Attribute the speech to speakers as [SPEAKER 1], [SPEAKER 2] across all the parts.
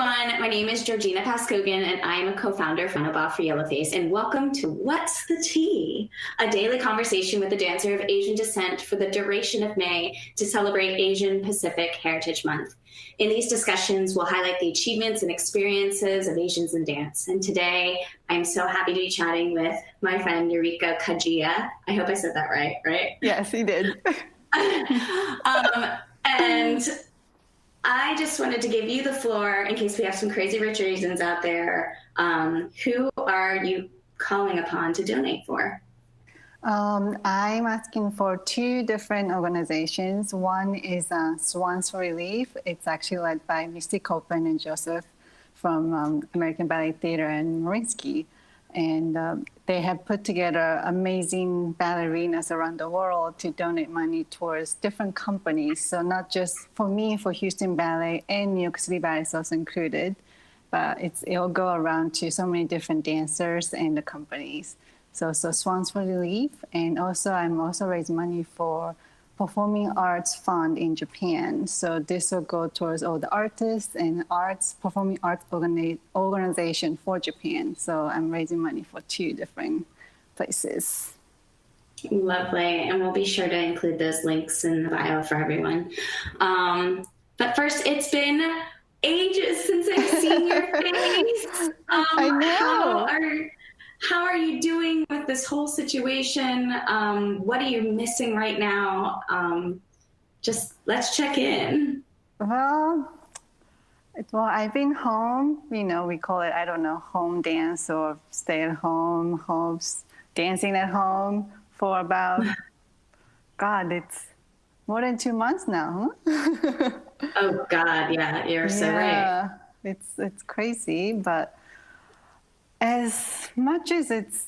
[SPEAKER 1] everyone. My name is Gina Pazcoguin, and I am a co-founder of Bow For Yellowface. And welcome to What's the Tea? A daily conversation with a dancer of Asian descent for the duration of May to celebrate Asian Pacific Heritage Month. In these discussions, we'll highlight the achievements and experiences of Asians in dance. And today, I'm so happy to be chatting with my friend Yuriko Kajiya. I hope I said that right?
[SPEAKER 2] Yes, you did.
[SPEAKER 1] And I just wanted to give you the floor in case we have some crazy rich Asians out there. Who are you calling upon to donate for?
[SPEAKER 2] I'm asking for two different organizations. One is Swans for Relief. It's actually led by Misty Copeland and Joseph from American Ballet Theater and Mariinsky. And they have put together amazing ballerinas around the world to donate money towards different companies. So not just for me, for Houston Ballet and New York City Ballet is also included, but it'll go around to so many different dancers and the companies. So Swans for Relief, and also I'm also raising money for Performing Arts Fund in Japan. So this will go towards all the artists and performing arts organization for Japan. So I'm raising money for two different places.
[SPEAKER 1] Lovely, and we'll be sure to include those links in the bio for everyone. But first, it's been ages since I've seen your face.
[SPEAKER 2] I know.
[SPEAKER 1] How are you doing with this whole situation? What are you missing right now? Just let's check in.
[SPEAKER 2] Well, I've been home. You know, we call it, home dance or stay at home, dancing at home for about, it's more than 2 months now. Huh?
[SPEAKER 1] Oh God, yeah, you're so right.
[SPEAKER 2] It's crazy, but as much as it's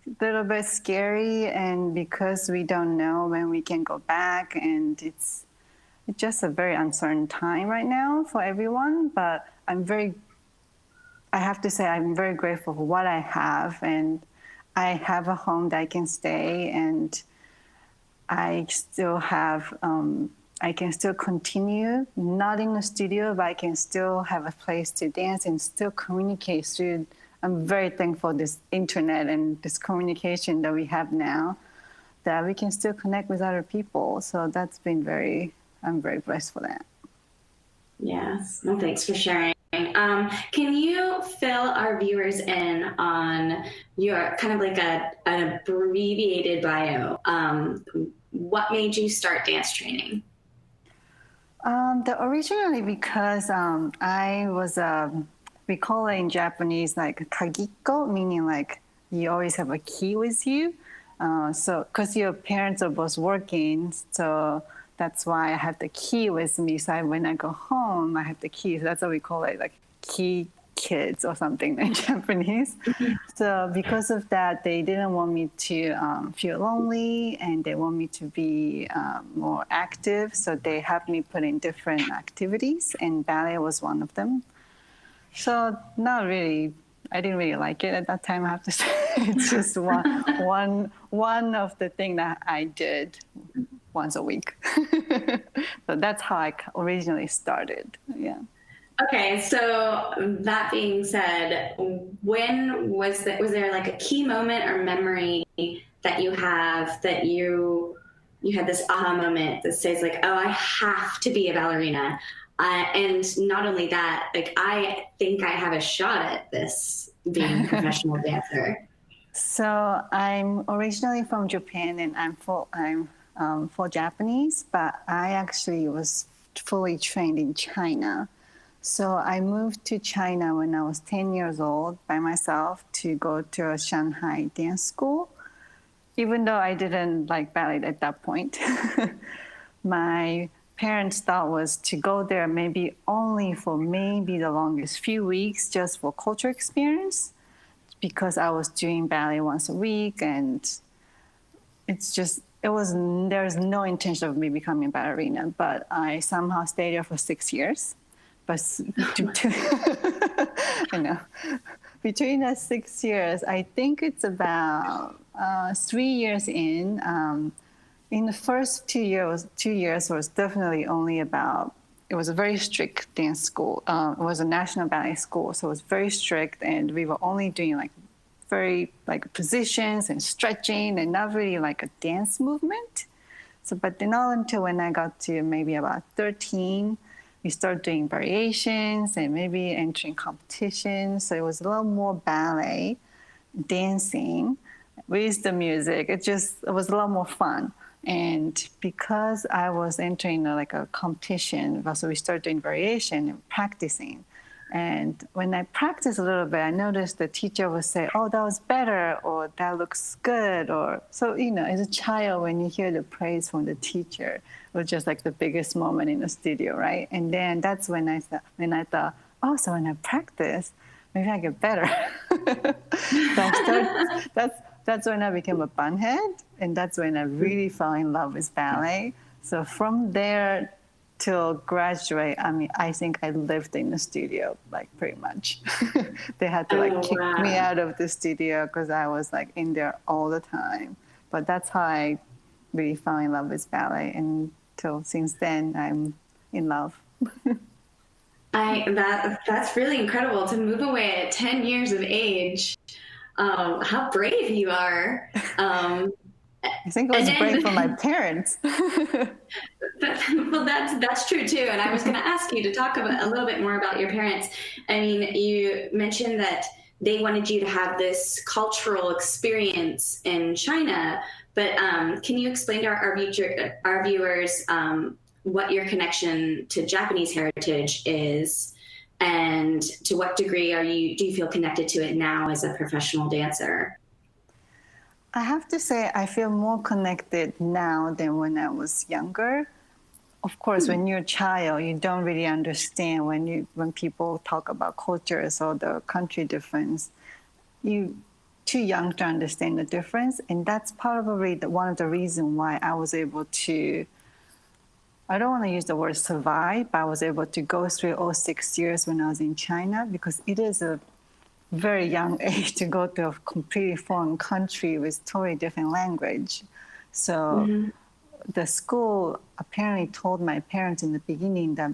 [SPEAKER 2] a little bit scary, and because we don't know when we can go back, and it's just a very uncertain time right now for everyone, but I have to say I'm very grateful for what I have, and I have a home that I can stay, and I still have, I can still continue, not in the studio, but I can still have a place to dance and still communicate through. I'm very thankful for this internet and this communication that we have now, that we can still connect with other people. So that's been I'm very blessed for that.
[SPEAKER 1] Yes, well, thanks for sharing. Can you fill our viewers in on your kind of like an abbreviated bio? What made you start dance training?
[SPEAKER 2] Originally because I was we call it in Japanese like kagiko, meaning like you always have a key with you. So because your parents are both working, so that's why I have the key with me. So when I go home, I have the key. So that's what we call it, like key kids or something in Japanese. So because of that, they didn't want me to feel lonely, and they want me to be more active. So they have me put in different activities, and ballet was one of them. So not really, I didn't really like it at that time, I have to say. It's just one of the things that I did once a week. So that's how I originally started, yeah.
[SPEAKER 1] Okay, so that being said, when was there like a key moment or memory that you have that you had this aha moment that says like, oh, I have to be a ballerina? And not only that, like I think I have a shot at this being a professional dancer.
[SPEAKER 2] So I'm originally from Japan, and I'm full Japanese, but I actually was fully trained in China. So I moved to China when I was 10 years old by myself to go to a Shanghai dance school, even though I didn't like ballet at that point. My parents' thought was to go there maybe only for the longest few weeks, just for culture experience, because I was doing ballet once a week, and there's no intention of me becoming a ballerina, but I somehow stayed there for 6 years. But I know, between the 6 years, I think it's about 3 years in. In the first 2 years was definitely only about it was a very strict dance school. It was a national ballet school, so it was very strict, and we were only doing like very like positions and stretching, and not really like a dance movement. So, but then not until when I got to maybe about 13, we started doing variations and maybe entering competitions. So it was a little more ballet, dancing with the music. It was a lot more fun. And because I was entering like a competition, so we started doing variation and practicing. And when I practiced a little bit, I noticed the teacher would say, "Oh, that was better," or "That looks good." Or so, as a child, when you hear the praise from the teacher, it was just like the biggest moment in the studio, right? And then that's when I thought, oh, so when I practice, maybe I get better. That's when I became a bunhead, and that's when I really fell in love with ballet. So from there till graduate, I think I lived in the studio, like pretty much. They had to kick me out of the studio because I was like in there all the time. But that's how I really fell in love with ballet, and till since then I'm in love.
[SPEAKER 1] That's really incredible to move away at 10 years of age. How brave you are.
[SPEAKER 2] I think it was brave for my parents.
[SPEAKER 1] Well, that's true too. And I was going to ask you to talk a little bit more about your parents. I mean, you mentioned that they wanted you to have this cultural experience in China, but can you explain to our viewers what your connection to Japanese heritage is, and to what degree do you feel connected to it now as a professional dancer?
[SPEAKER 2] I have to say I feel more connected now than when I was younger. Of course, when you're a child, you don't really understand when people talk about cultures or the country difference. You're too young to understand the difference, and that's probably one of the reasons why I was able to, I don't want to use the word survive, but I was able to go through all 6 years when I was in China, because it is a very young age to go to a completely foreign country with totally different language. So the school apparently told my parents in the beginning that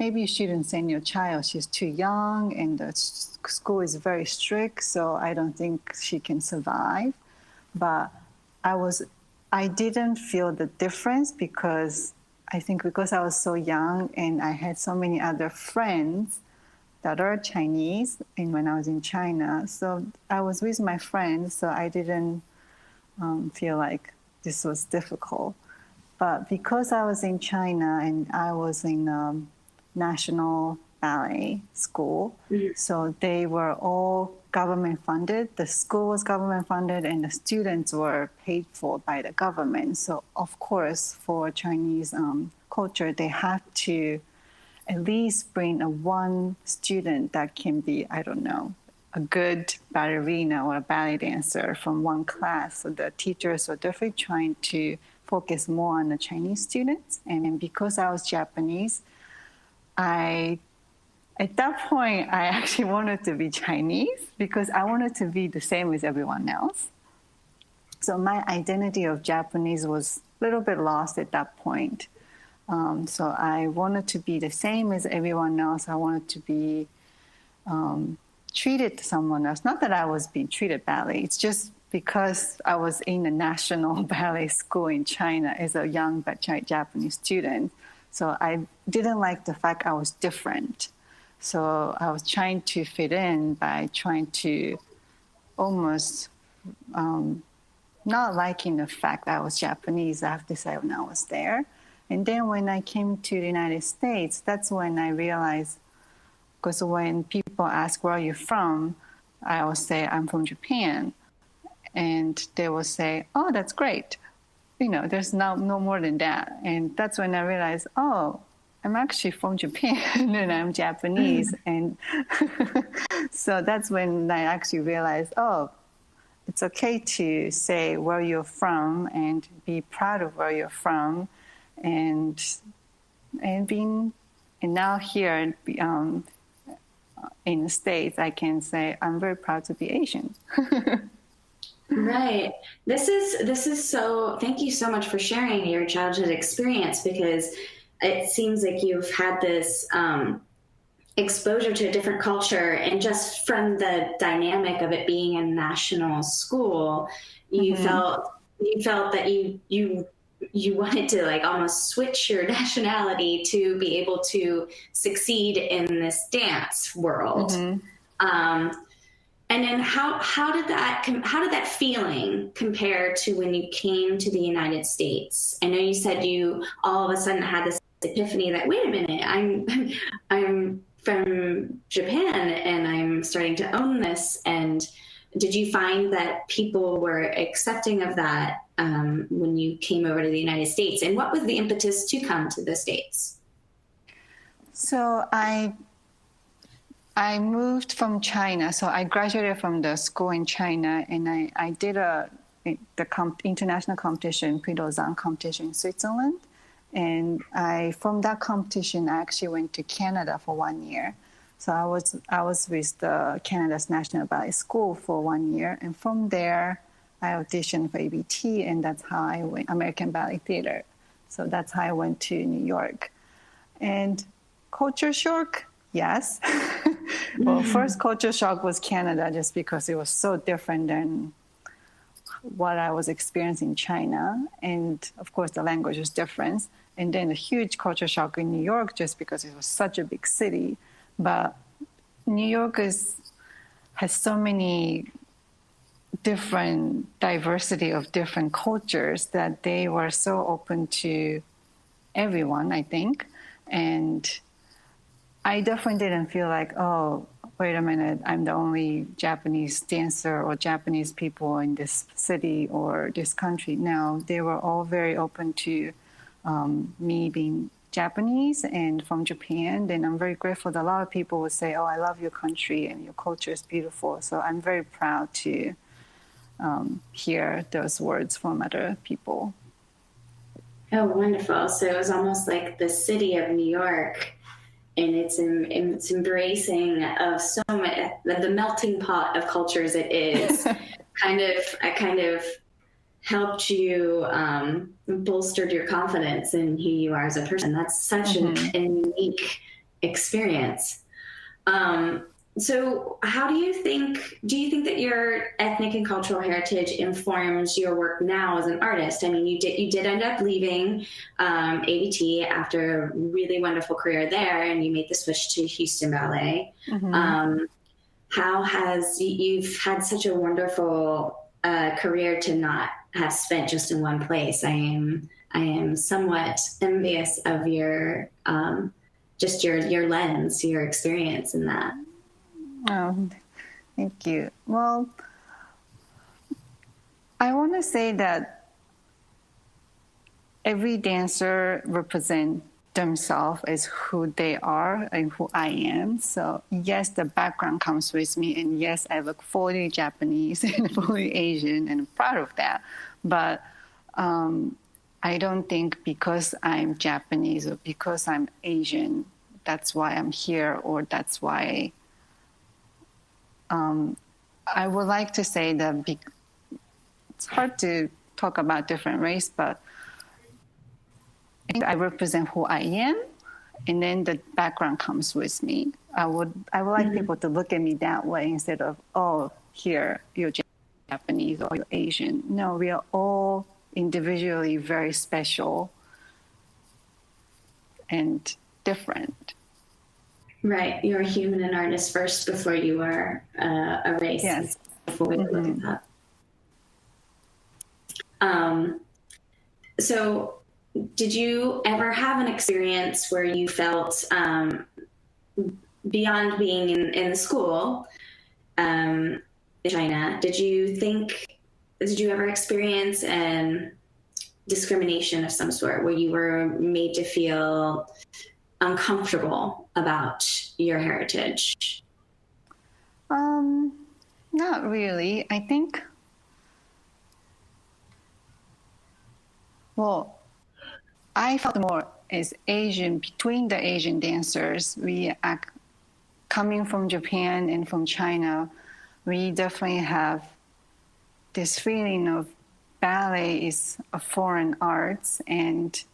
[SPEAKER 2] maybe you shouldn't send your child. She's too young, and the school is very strict, so I don't think she can survive. But I didn't feel the difference because I was so young and I had so many other friends that are Chinese, and when I was in China, so I was with my friends, so I didn't feel like this was difficult. But because I was in China and I was in national ballet school, so they were all government funded. The school was government funded, and the students were paid for by the government. So of course, for Chinese culture, they have to at least bring one student that can be, I don't know, a good ballerina or a ballet dancer from one class. So the teachers were definitely trying to focus more on the Chinese students. And because I was Japanese, at that point, I actually wanted to be Chinese because I wanted to be the same as everyone else. So my identity of Japanese was a little bit lost at that point. So I wanted to be the same as everyone else. I wanted to be treated to someone else. Not that I was being treated badly. It's just because I was in a national ballet school in China as a young Japanese student. So I didn't like the fact I was different. So I was trying to fit in by trying to almost not liking the fact that I was Japanese, I have to say, when I was there. And then when I came to the United States, that's when I realized, because when people ask, where are you from? I will say, I'm from Japan. And they will say, oh, that's great. There's no more than that. And that's when I realized, oh, I'm actually from Japan and I'm Japanese. And so that's when I actually realized, oh, it's okay to say where you're from and be proud of where you're from. And now here in the States, I can say I'm very proud to be Asian.
[SPEAKER 1] Right. This is so, thank you so much for sharing your childhood experience, because it seems like you've had this exposure to a different culture, and just from the dynamic of it being a national school, you felt that you wanted to like almost switch your nationality to be able to succeed in this dance world. And then how did that feeling compare to when you came to the United States? I know you said you all of a sudden had this epiphany that, wait a minute, I'm from Japan and I'm starting to own this. And did you find that people were accepting of that when you came over to the United States? And what was the impetus to come to the States?
[SPEAKER 2] So I moved from China. So I graduated from the school in China, and I did the international competition, Prix d'Auxanne competition in Switzerland. And from that competition, I actually went to Canada for 1 year. So I was with the Canada's National Ballet School for 1 year, and from there I auditioned for ABT, and that's how I went American Ballet Theater. So that's how I went to New York. And culture shock, yes. Well, first culture shock was Canada, just because it was so different than what I was experiencing in China. And of course, the language was different. And then a huge culture shock in New York, just because it was such a big city. But New York has so many different diversity of different cultures that they were so open to everyone, I think. And I definitely didn't feel like, oh, wait a minute, I'm the only Japanese dancer or Japanese people in this city or this country. No, they were all very open to me being Japanese and from Japan. And I'm very grateful that a lot of people would say, oh, I love your country and your culture is beautiful. So I'm very proud to hear those words from other people.
[SPEAKER 1] Oh, wonderful. So it was almost like the city of New York, and it's embracing of so many, the melting pot of cultures it is, kind of helped you, bolstered your confidence in who you are as a person. That's such a unique experience. So how do you think that your ethnic and cultural heritage informs your work now as an artist? I mean, you did end up leaving ABT after a really wonderful career there, and you made the switch to Houston Ballet. How you've had such a wonderful career to not have spent just in one place? I am somewhat envious of your just your lens, your experience in that.
[SPEAKER 2] Oh, thank you. Well, I want to say that every dancer represents themselves as who they are and who I am. So yes, the background comes with me, and yes, I look fully Japanese and fully Asian, and I'm proud of that. But I don't think because I'm Japanese or because I'm Asian, that's why I'm here, or that's why. I would like to say that it's hard to talk about different race, but I think I represent who I am, and then the background comes with me. I would like people to look at me that way instead of, oh, here, you're Japanese or you're Asian. No, we are all individually very special and different.
[SPEAKER 1] Right. You're a human and artist first before you are a race.
[SPEAKER 2] Yes.
[SPEAKER 1] Before we look at that. So did you ever have an experience where you felt beyond being in the school in China, did you ever experience discrimination of some sort, where you were made to feel uncomfortable about your heritage?
[SPEAKER 2] Not really. I think, well, I felt more as Asian, between the Asian dancers, coming from Japan and from China, we definitely have this feeling of ballet is a foreign art, and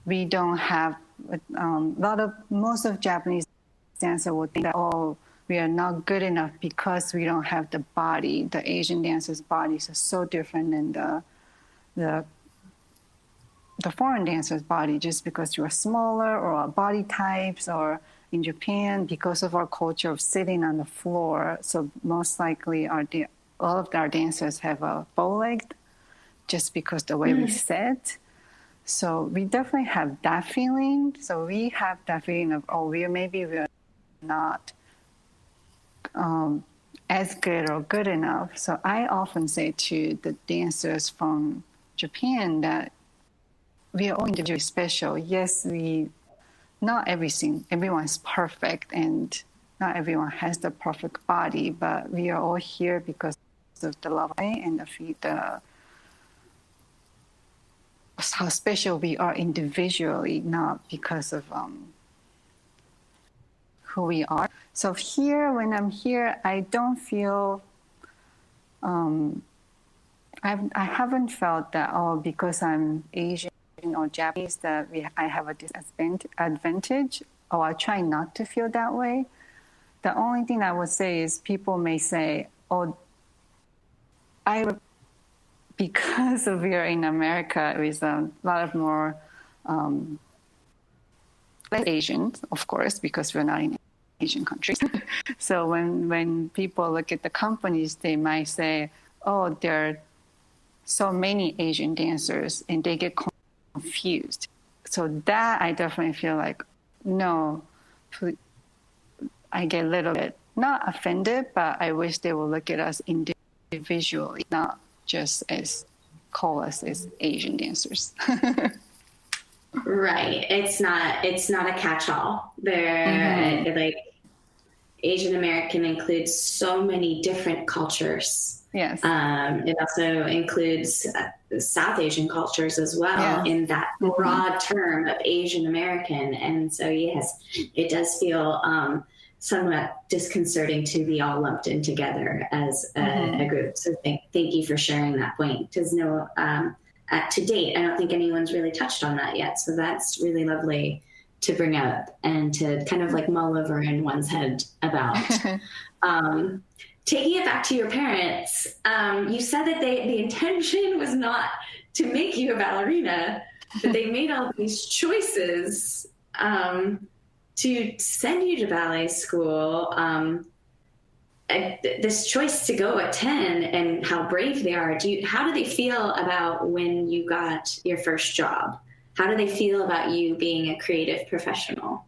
[SPEAKER 2] we don't have most of Japanese dancers will think that, oh, we are not good enough because we don't have the body. The Asian dancers' bodies are so different than the foreign dancer's body, just because you are smaller or our body types, or in Japan, because of our culture of sitting on the floor. So most likely all of our dancers have a bow leg, just because the way we sit. So we definitely have that feeling. So we have that feeling of, oh, we're not as good or good enough. So I often say to the dancers from Japan that we are all individually special. Yes, not everyone's perfect, and not everyone has the perfect body, but we are all here because of the love and how special we are individually, not because of who we are. So when I'm here, I don't feel, I haven't felt that, oh, because I'm Asian or Japanese, that I have a disadvantage. Oh, I try not to feel that way. The only thing I would say is people may say, oh, because we are in America, with a lot of more less Asians, of course, because we're not in Asian countries. So when people look at the companies, they might say, oh, there are so many Asian dancers, and they get confused. So that I definitely feel like, no, I get a little bit, not offended, but I wish they would look at us individually, not just call us as Asian dancers.
[SPEAKER 1] Right. It's not a catch-all. Like Asian American includes so many different cultures.
[SPEAKER 2] Yes.
[SPEAKER 1] It also includes South Asian cultures as well, in that broad term of Asian American. And so, yes, it does feel somewhat disconcerting to be all lumped in together as a group. So thank you for sharing that point. Because to date, I don't think anyone's really touched on that yet. So that's really lovely to bring up and to kind of like mull over in one's head about. Taking it back to your parents, you said that the intention was not to make you a ballerina, but they made all these choices to send you to ballet school. This choice to go at 10, and how brave they are. How do they feel about when you got your first job? How do they feel about you being a creative professional?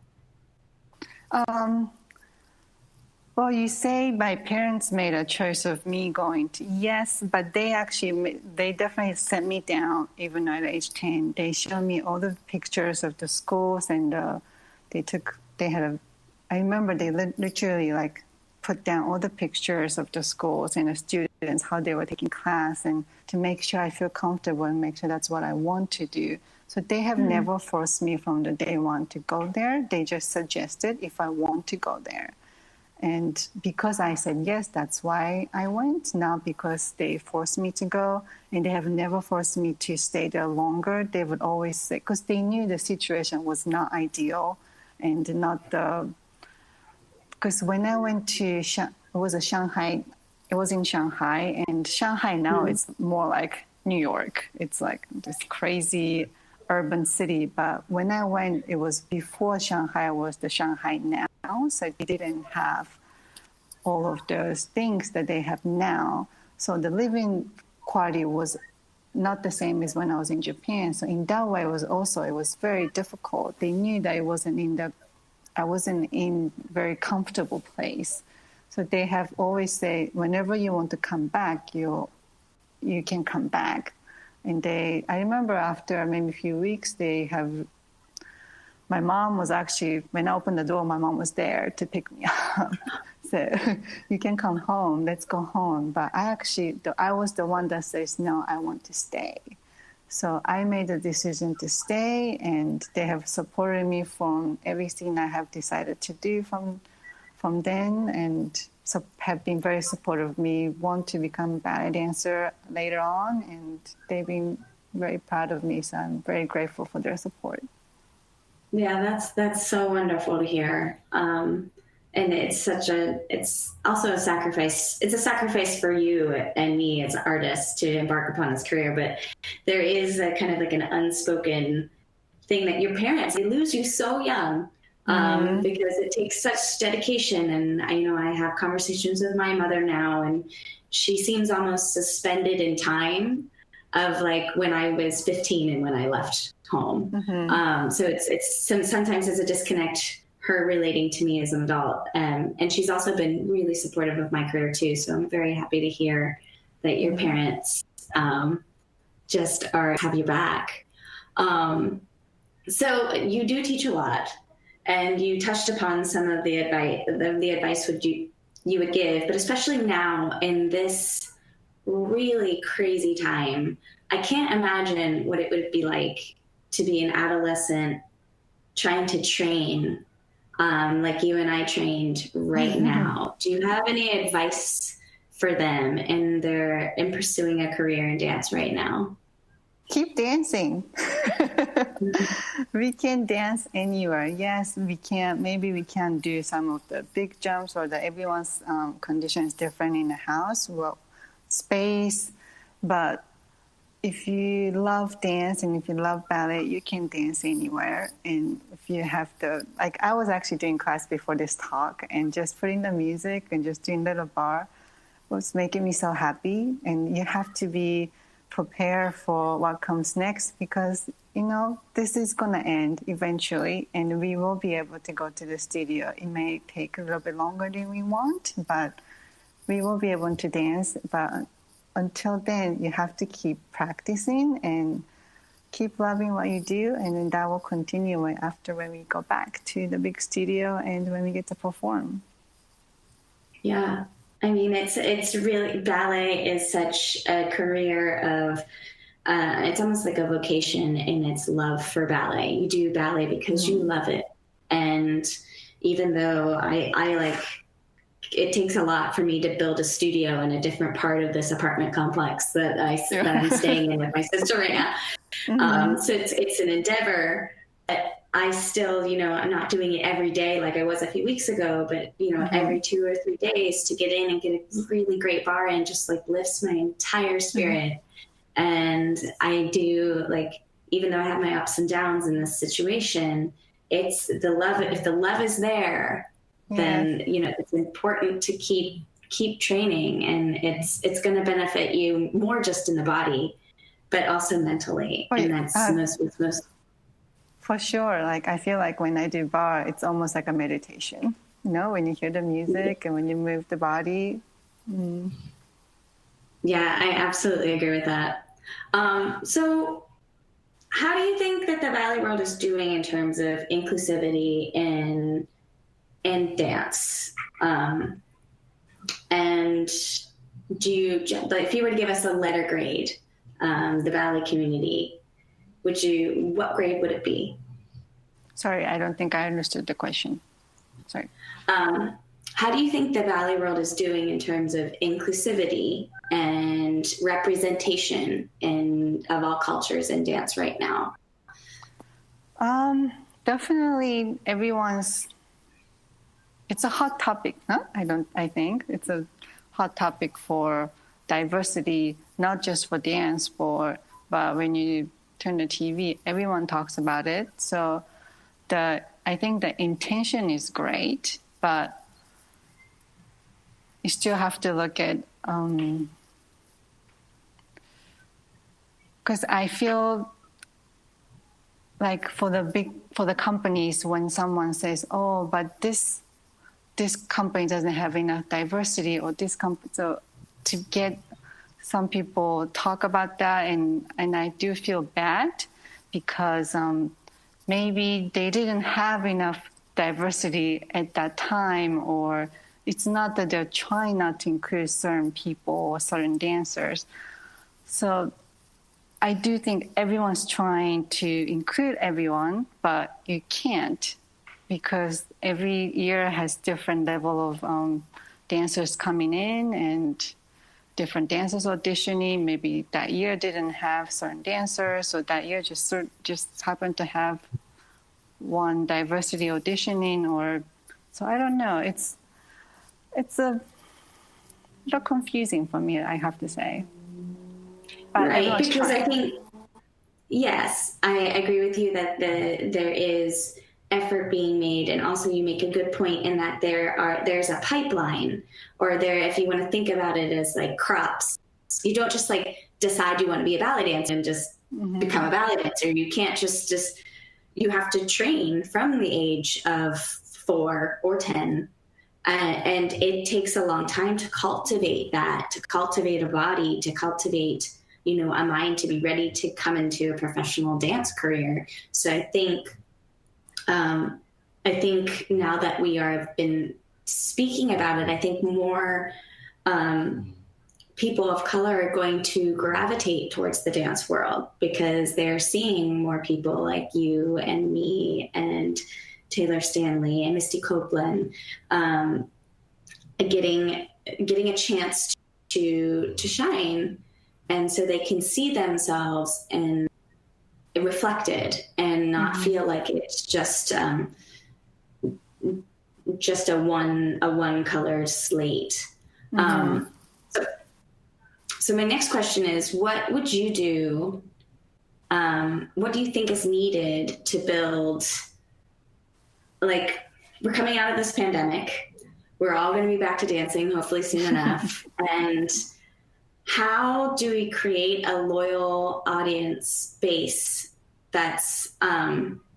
[SPEAKER 2] Well, you say my parents made a choice of me going to, yes, but they definitely sent me down even at age 10. They showed me all the pictures of the schools, and I remember they literally like put down all the pictures of the schools and the students, how they were taking class, and to make sure I feel comfortable and make sure that's what I want to do. So they have never forced me from the day one to go there. They just suggested if I want to go there. And because I said yes, that's why I went, not because they forced me to go. And they have never forced me to stay there longer. They would always say, because they knew the situation was not ideal, and because when I went to, it was in Shanghai, and Shanghai now is more like New York. It's like this crazy urban city. But when I went, it was before Shanghai was the Shanghai now. So they didn't have all of those things that they have now. So the living quality was not the same as when I was in Japan. So in that way, it was very difficult. They knew that I wasn't in very comfortable place. So they have always said, whenever you want to come back, you can come back. And I remember after maybe a few weeks, my mom was actually, when I opened the door, my mom was there to pick me up. So you can come home, let's go home. But I was the one that says, no, I want to stay. So I made the decision to stay, and they have supported me from everything I have decided to do from then, and have been very supportive of me, want to become a ballet dancer later on. And they've been very proud of me. So I'm very grateful for their support.
[SPEAKER 1] Yeah, that's so wonderful to hear. And it's also a sacrifice. It's a sacrifice for you and me as artists to embark upon this career. But there is a kind of like an unspoken thing that your parents, they lose you so young, because it takes such dedication. And I have conversations with my mother now, and she seems almost suspended in time of like when I was 15 and when I left home. So it's sometimes there's a disconnect, her relating to me as an adult. And she's also been really supportive of my career too. So I'm very happy to hear that your parents just have your back. So you do teach a lot, and you touched upon some of the advice you would give, but especially now in this really crazy time, I can't imagine what it would be like to be an adolescent trying to train like you and I trained right now. Do you have any advice for them in pursuing a career in dance right now?
[SPEAKER 2] Keep dancing. We can dance anywhere. Yes, we can. Maybe we can do some of the big jumps, or everyone's condition is different in the house, space. But if you love dance and if you love ballet, you can dance anywhere. And if you have I was actually doing class before this talk, and just putting the music and just doing little bar was making me so happy. And you have to be prepared for what comes next, because this is going to end eventually, and we will be able to go to the studio. It may take a little bit longer than we want, but we will be able to dance. But until then, you have to keep practicing and keep loving what you do, and then that will continue after when we go back to the big studio and when we get to perform.
[SPEAKER 1] Yeah. I mean, it's really, ballet is such a career of, it's almost like a vocation in its love for ballet. You do ballet because you love it. And even though it takes a lot for me to build a studio in a different part of this apartment complex that I'm staying in with my sister right now. So it's an endeavor. I still, I'm not doing it every day like I was a few weeks ago, but, every 2 or 3 days to get in and get a really great bar in just lifts my entire spirit. And I do, even though I have my ups and downs in this situation, it's the love. If the love is there, then, it's important to keep training, and it's going to benefit you more just in the body, but also mentally. And that's most.
[SPEAKER 2] For sure. I feel like when I do bar, it's almost like a meditation. When you hear the music and when you move the body.
[SPEAKER 1] Yeah, I absolutely agree with that. So how do you think that the ballet world is doing in terms of inclusivity in dance? And if you were to give us a letter grade, the ballet community, what grade would it be?
[SPEAKER 2] Sorry, I don't think I understood the question. Sorry.
[SPEAKER 1] How do you think the ballet world is doing in terms of inclusivity and representation of all cultures in dance right now?
[SPEAKER 2] Definitely it's a hot topic, huh? I think it's a hot topic for diversity, not just for dance, but when you turn the TV, everyone talks about it. So I think the intention is great, but you still have to look at, because I feel like for the companies, when someone says, "Oh, but this company doesn't have enough diversity," or this company, so to get some people talk about that, and I do feel bad because maybe they didn't have enough diversity at that time, or it's not that they're trying not to include certain people or certain dancers. So I do think everyone's trying to include everyone, but you can't, because every year has different level of dancers coming in, and different dancers auditioning. Maybe that year didn't have certain dancers, so that year just happened to have one diversity auditioning, or so I don't know. It's a little confusing for me, I have to say. But
[SPEAKER 1] right, because I think, yes, I agree with you that there is effort being made, and also you make a good point in that there's a pipeline, or there, if you want to think about it as like crops, you don't just like decide you want to be a ballet dancer and just become a ballet dancer. You can't just you have to train from the age of 4 or 10. And it takes a long time to cultivate that, to cultivate a body, to cultivate, a mind to be ready to come into a professional dance career. So I think now that we have been speaking about it, I think more people of color are going to gravitate towards the dance world, because they're seeing more people like you and me and Taylor Stanley and Misty Copeland getting a chance to shine, and so they can see themselves and reflected and not feel like it's just a one colored slate. So my next question is, what would you do? What do you think is needed to build, like, we're coming out of this pandemic, we're all going to be back to dancing hopefully soon enough. And how do we create a loyal audience base that's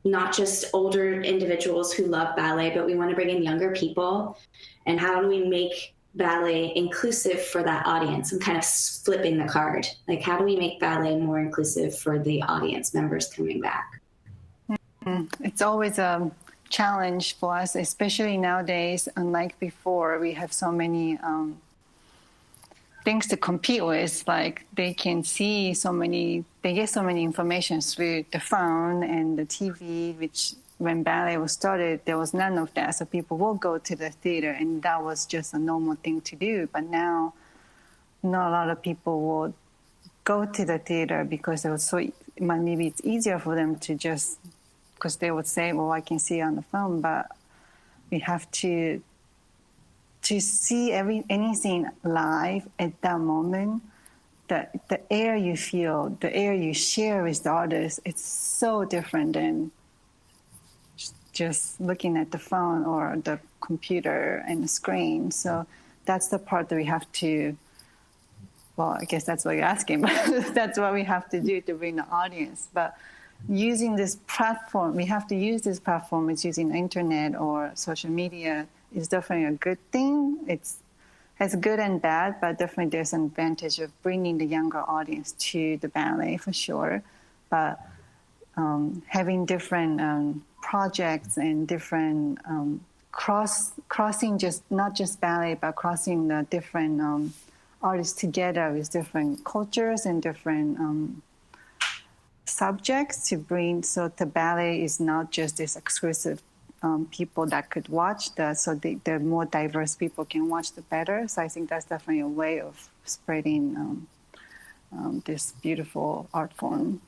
[SPEAKER 1] not just older individuals who love ballet, but we want to bring in younger people? And how do we make ballet inclusive for that audience? I'm kind of flipping the card. Like, how do we make ballet more inclusive for the audience members coming back?
[SPEAKER 2] It's always a challenge for us, especially nowadays. Unlike before, we have so many things to compete with. Like, they get so many information through the phone and the TV, which when ballet was started, there was none of that. So people will go to the theater, and that was just a normal thing to do. But now, not a lot of people will go to the theater because maybe it's easier for them to just, because they would say, well, I can see it on the phone. But we have to see anything live at that moment. The air you feel, the air you share with the artist, it's so different than just looking at the phone or the computer and the screen. So that's the part that we have to, well, I guess that's what you're asking, but that's what we have to do to bring the audience. But using this platform, we have to use this platform. It's using the internet or social media is definitely a good thing. It's good and bad, but definitely there's an advantage of bringing the younger audience to the ballet for sure. But having different projects and different crossing, just not just ballet, but crossing the different artists together with different cultures and different subjects to bring, so the ballet is not just this exclusive people that could watch, so the more diverse people can watch, the better. So I think that's definitely a way of spreading this beautiful art form.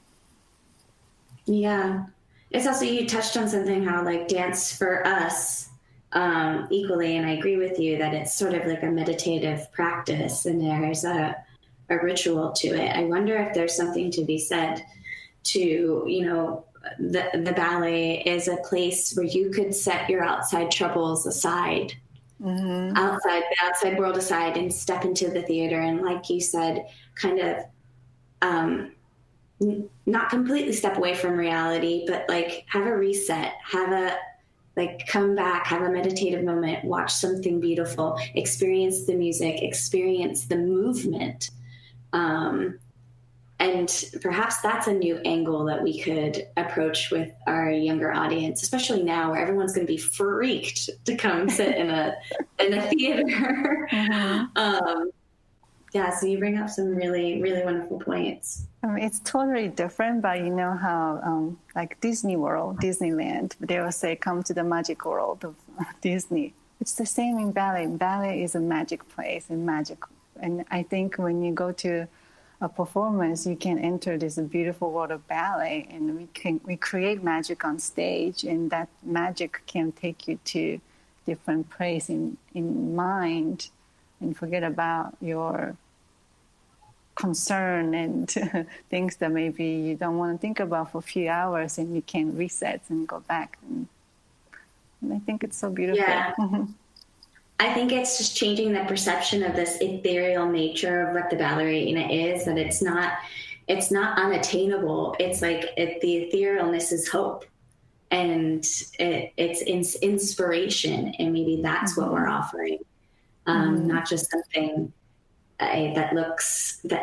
[SPEAKER 1] Yeah. It's also, you touched on something, how like dance for us equally, and I agree with you that it's sort of like a meditative practice, and there's a ritual to it. I wonder if there's something to be said to, the ballet is a place where you could set your outside troubles aside, the outside world aside, and step into the theater. And like you said, kind of not completely step away from reality, but like have a reset, come back, have a meditative moment, watch something beautiful, experience the music, experience the movement. And perhaps that's a new angle that we could approach with our younger audience, especially now where everyone's going to be freaked to come sit in a theater. So you bring up some really, really wonderful points.
[SPEAKER 2] It's totally different, but you know how, like Disney World, Disneyland, they will say, come to the magic world of Disney. It's the same in ballet. Ballet is a magic place and magic And I think when you go to a performance, you can enter this beautiful world of ballet, and we create magic on stage, and that magic can take you to different place in mind, and forget about your concern and things that maybe you don't want to think about for a few hours, and you can reset and go back. And I think it's so beautiful.
[SPEAKER 1] Yeah. I think it's just changing the perception of this ethereal nature of what the ballerina is, that it's not unattainable. It's like the etherealness is hope, and it's inspiration. And maybe that's what we're offering. Not just something that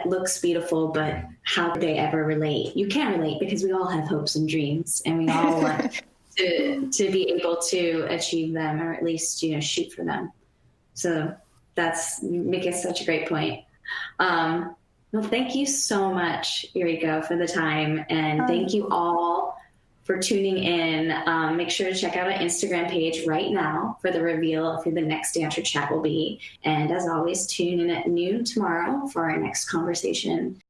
[SPEAKER 1] looks beautiful, but how could they ever relate? You can't relate because we all have hopes and dreams, and we all want to be able to achieve them, or at least, shoot for them. So you make it such a great point. Well, thank you so much, Yuriko, for the time, and thank you all for tuning in. Make sure to check out our Instagram page right now for the reveal of who the next dancer chat will be. And as always, tune in at noon tomorrow for our next conversation.